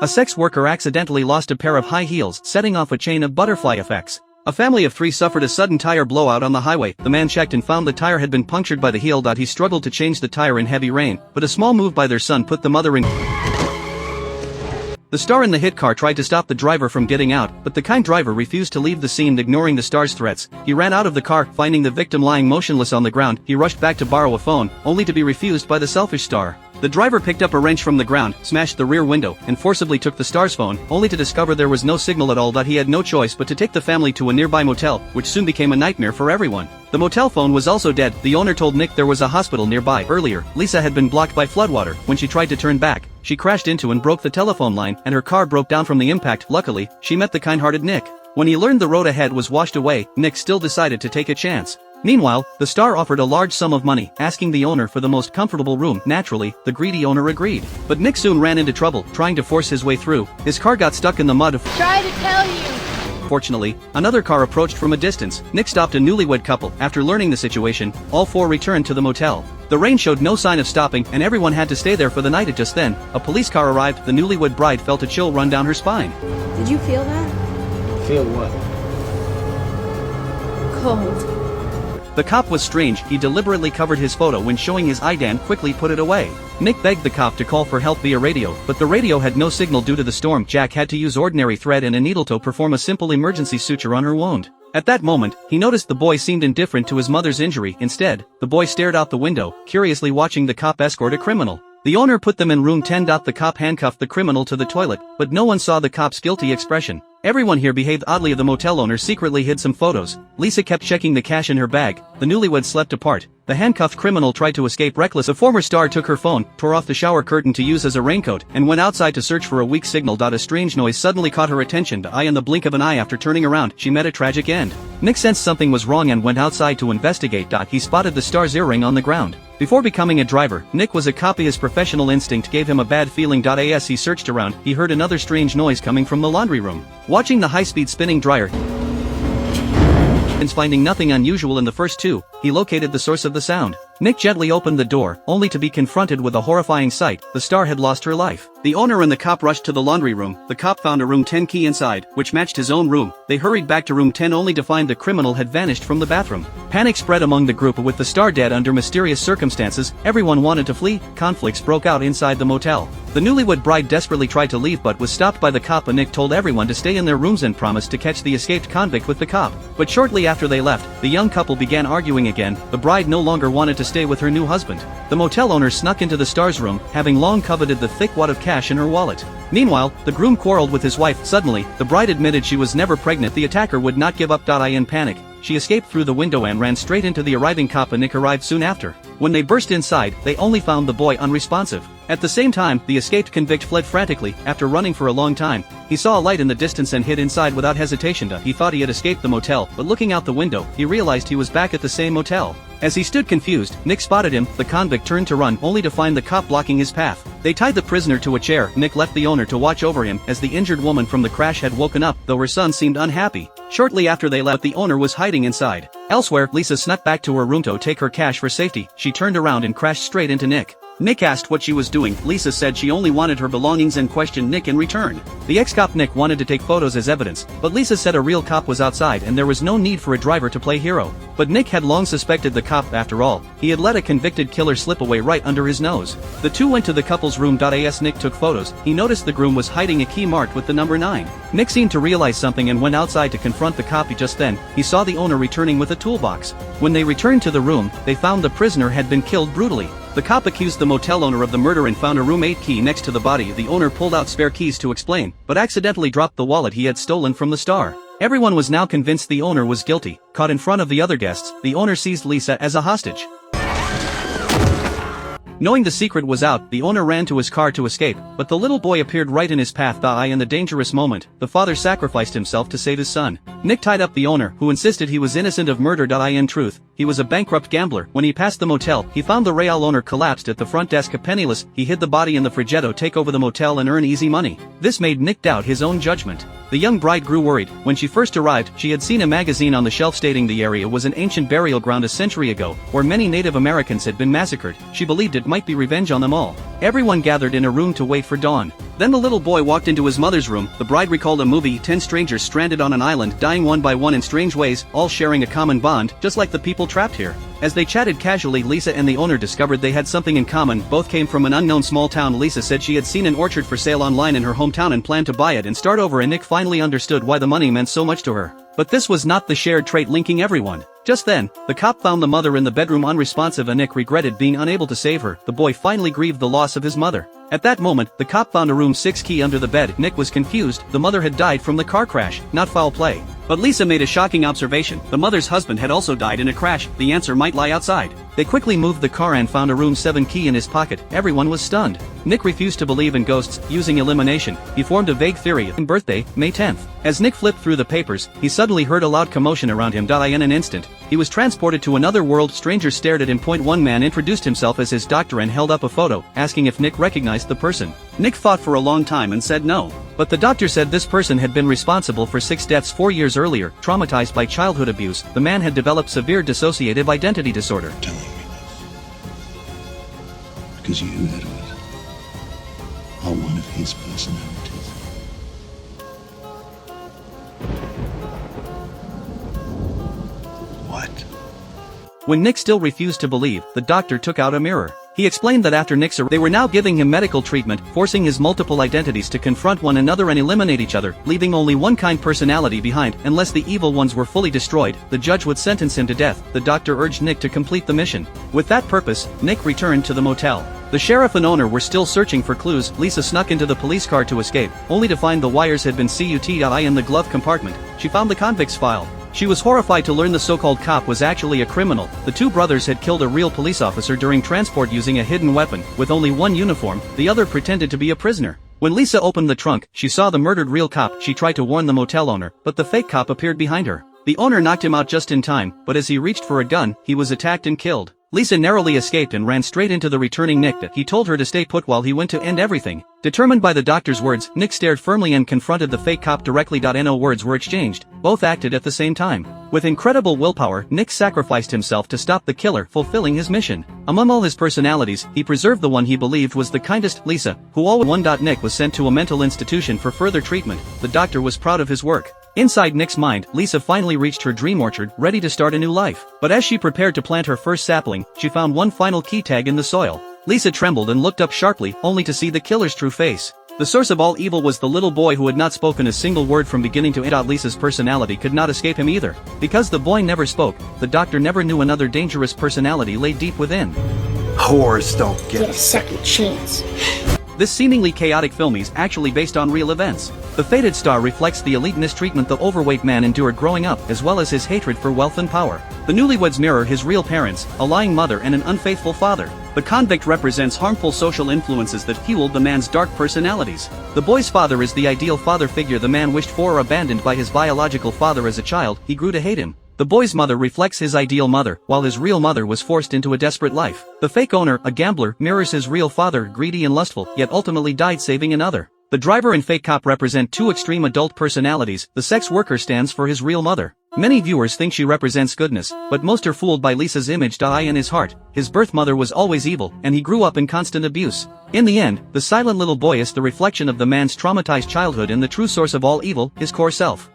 A sex worker accidentally lost a pair of high heels, setting off a chain of butterfly effects. A family of 3 suffered a sudden tire blowout on the highway. The man checked and found the tire had been punctured by the heel. He struggled to change the tire in heavy rain, but a small move by their son put the mother in. The star in the hit car tried to stop the driver from getting out, but the kind driver refused to leave the scene. Ignoring the star's threats, he ran out of the car. Finding the victim lying motionless on the ground, he rushed back to borrow a phone, only to be refused by the selfish star. The driver picked up a wrench from the ground, smashed the rear window, and forcibly took the star's phone, only to discover there was no signal at all. He had no choice but to take the family to a nearby motel, which soon became a nightmare for everyone. The motel phone was also dead. The owner told Nick there was a hospital nearby. Earlier, Lisa had been blocked by floodwater. When she tried to turn back, she crashed into and broke the telephone line, and her car broke down from the impact. Luckily, she met the kind-hearted Nick. When he learned the road ahead was washed away, Nick still decided to take a chance. Meanwhile, the star offered a large sum of money, asking the owner for the most comfortable room. Naturally, the greedy owner agreed. But Nick soon ran into trouble, trying to force his way through. His car got stuck in the mud. Try to tell you. Fortunately, another car approached from a distance. Nick stopped a newlywed couple. After learning the situation, all 4 returned to the motel. The rain showed no sign of stopping, and everyone had to stay there for the night. Just then, a police car arrived. The newlywed bride felt a chill run down her spine. Did you feel that? Feel what? Cold. The cop was strange. He deliberately covered his photo when showing his ID and quickly put it away. Nick begged the cop to call for help via radio, but the radio had no signal due to the storm. Jack had to use ordinary thread and a needle to perform a simple emergency suture on her wound. At that moment, he noticed the boy seemed indifferent to his mother's injury. Instead, the boy stared out the window, curiously watching the cop escort a criminal. The owner put them in room 10. The cop handcuffed the criminal to the toilet, but no one saw the cop's guilty expression. Everyone here behaved oddly. The motel owner secretly hid some photos. Lisa kept checking the cash in her bag. The newlyweds slept apart. The handcuffed criminal tried to escape reckless. The former star took her phone, tore off the shower curtain to use as a raincoat, and went outside to search for a weak signal. A strange noise suddenly caught her attention. In the blink of an eye after turning around, she met a tragic end. Nick sensed something was wrong and went outside to investigate. He spotted the star's earring on the ground. Before becoming a driver, Nick was a cop. His professional instinct gave him a bad feeling. As he searched around, he heard another strange noise coming from the laundry room. Watching the high-speed spinning dryer, finding nothing unusual in the first 2, he located the source of the sound. Nick gently opened the door, only to be confronted with a horrifying sight. The star had lost her life. The owner and the cop rushed to the laundry room. The cop found a room 10 key inside, which matched his own room. They hurried back to room 10 only to find the criminal had vanished from the bathroom. Panic spread among the group. With the star dead under mysterious circumstances, everyone wanted to flee. Conflicts broke out inside the motel. The newlywed bride desperately tried to leave but was stopped by the cop. Nick told everyone to stay in their rooms and promised to catch the escaped convict with the cop. But shortly after they left, the young couple began arguing again. The bride no longer wanted to stay with her new husband. The motel owner snuck into the star's room, having long coveted the thick wad of cash in her wallet. Meanwhile, the groom quarreled with his wife. Suddenly, the bride admitted she was never pregnant. The attacker would not give up. In panic, she escaped through the window and ran straight into the arriving cop. Nick arrived soon after. When they burst inside, they only found the boy unresponsive. At the same time, the escaped convict fled frantically. After running for a long time, he saw a light in the distance and hid inside without hesitation. He thought he had escaped the motel, but looking out the window, he realized he was back at the same motel. As he stood confused, Nick spotted him. The convict turned to run, only to find the cop blocking his path. They tied the prisoner to a chair. Nick left the owner to watch over him, as the injured woman from the crash had woken up, though her son seemed unhappy. Shortly after they left, the owner was hiding inside. Elsewhere, Lisa snuck back to her room to take her cash for safety. She turned around and crashed straight into Nick. Nick asked what she was doing. Lisa said she only wanted her belongings and questioned Nick in return. The ex-cop Nick wanted to take photos as evidence, but Lisa said a real cop was outside and there was no need for a driver to play hero. But Nick had long suspected the cop. After all, he had let a convicted killer slip away right under his nose. The two went to the couple's room. As Nick took photos, he noticed the groom was hiding a key marked with the number 9. Nick seemed to realize something and went outside to confront the cop. Just then, he saw the owner returning with a toolbox. When they returned to the room, they found the prisoner had been killed brutally. The cop accused the motel owner of the murder and found a room 8 key next to the body. The owner pulled out spare keys to explain, but accidentally dropped the wallet he had stolen from the star. Everyone was now convinced the owner was guilty. Caught in front of the other guests, the owner seized Lisa as a hostage. Knowing the secret was out, the owner ran to his car to escape, but the little boy appeared right in his path. In the dangerous moment, the father sacrificed himself to save his son. Nick tied up the owner, who insisted he was innocent of murder. In truth, he was a bankrupt gambler. When he passed the motel, he found the Real owner collapsed at the front desk. Penniless, he hid the body in the Frigetto, take over the motel and earn easy money. This made Nick doubt his own judgment. The young bride grew worried. When she first arrived, she had seen a magazine on the shelf stating the area was an ancient burial ground a century ago, where many Native Americans had been massacred. She believed it might be revenge on them all. Everyone gathered in a room to wait for dawn. Then the little boy walked into his mother's room. The bride recalled a movie, 10 strangers stranded on an island, dying one by one in strange ways, all sharing a common bond, just like the people trapped here. As they chatted casually, Lisa and the owner discovered they had something in common. Both came from an unknown small town. Lisa said she had seen an orchard for sale online in her hometown and planned to buy it and start over, and Nick finally understood why the money meant so much to her. But this was not the shared trait linking everyone. Just then, the cop found the mother in the bedroom unresponsive, and Nick regretted being unable to save her. The boy finally grieved the loss of his mother. At that moment, the cop found a room 6 key under the bed. Nick was confused. The mother had died from the car crash, not foul play. But Lisa made a shocking observation. The mother's husband had also died in a crash. The answer might lie outside. They quickly moved the car and found a room 7 key in his pocket. Everyone was stunned. Nick refused to believe in ghosts. Using elimination, he formed a vague theory. Birthday, May 10th. As Nick flipped through the papers, he suddenly heard a loud commotion around him. In an instant, he was transported to another world. Strangers stared at him. One man introduced himself as his doctor and held up a photo, asking if Nick recognized the person. Nick thought for a long time and said no. But the doctor said this person had been responsible for 6 deaths 4 years earlier. Traumatized by childhood abuse, the man had developed severe dissociative identity disorder. Telling me this because you knew that it was all one of his personalities. What? When Nick still refused to believe, the doctor took out a mirror. He explained that after Nick's arrest, they were now giving him medical treatment, forcing his multiple identities to confront one another and eliminate each other, leaving only one kind personality behind. Unless the evil ones were fully destroyed, the judge would sentence him to death. The doctor urged Nick to complete the mission. With that purpose, Nick returned to the motel. The sheriff and owner were still searching for clues. Lisa snuck into the police car to escape, only to find the wires had been cut in the glove compartment. She found the convict's file. She was horrified to learn the so-called cop was actually a criminal. The two brothers had killed a real police officer during transport using a hidden weapon. With only one uniform, the other pretended to be a prisoner. When Lisa opened the trunk, she saw the murdered real cop. She tried to warn the motel owner, but the fake cop appeared behind her. The owner knocked him out just in time, but as he reached for a gun, he was attacked and killed. Lisa narrowly escaped and ran straight into the returning Nick. He told her to stay put while he went to end everything. Determined by the doctor's words, Nick stared firmly and confronted the fake cop directly. No words were exchanged. Both acted at the same time. With incredible willpower, Nick sacrificed himself to stop the killer, fulfilling his mission. Among all his personalities, he preserved the one he believed was the kindest, Lisa, who always won. Nick was sent to a mental institution for further treatment. The doctor was proud of his work. Inside Nick's mind, Lisa finally reached her dream orchard, ready to start a new life. But as she prepared to plant her first sapling, she found one final key tag in the soil. Lisa trembled and looked up sharply, only to see the killer's true face. The source of all evil was the little boy who had not spoken a single word from beginning to end. Lisa's personality could not escape him either. Because the boy never spoke, the doctor never knew another dangerous personality lay deep within. Whores don't get a second chance. This seemingly chaotic film is actually based on real events. The fated star reflects the elite mistreatment the overweight man endured growing up, as well as his hatred for wealth and power. The newlyweds mirror his real parents, a lying mother and an unfaithful father. The convict represents harmful social influences that fueled the man's dark personalities. The boy's father is the ideal father figure the man wished for, or abandoned by his biological father as a child, he grew to hate him. The boy's mother reflects his ideal mother, while his real mother was forced into a desperate life. The fake owner, a gambler, mirrors his real father, greedy and lustful, yet ultimately died saving another. The driver and fake cop represent two extreme adult personalities. The sex worker stands for his real mother. Many viewers think she represents goodness, but most are fooled by Lisa's image. In his heart, his birth mother was always evil, and he grew up in constant abuse. In the end, the silent little boy is the reflection of the man's traumatized childhood and the true source of all evil, his core self.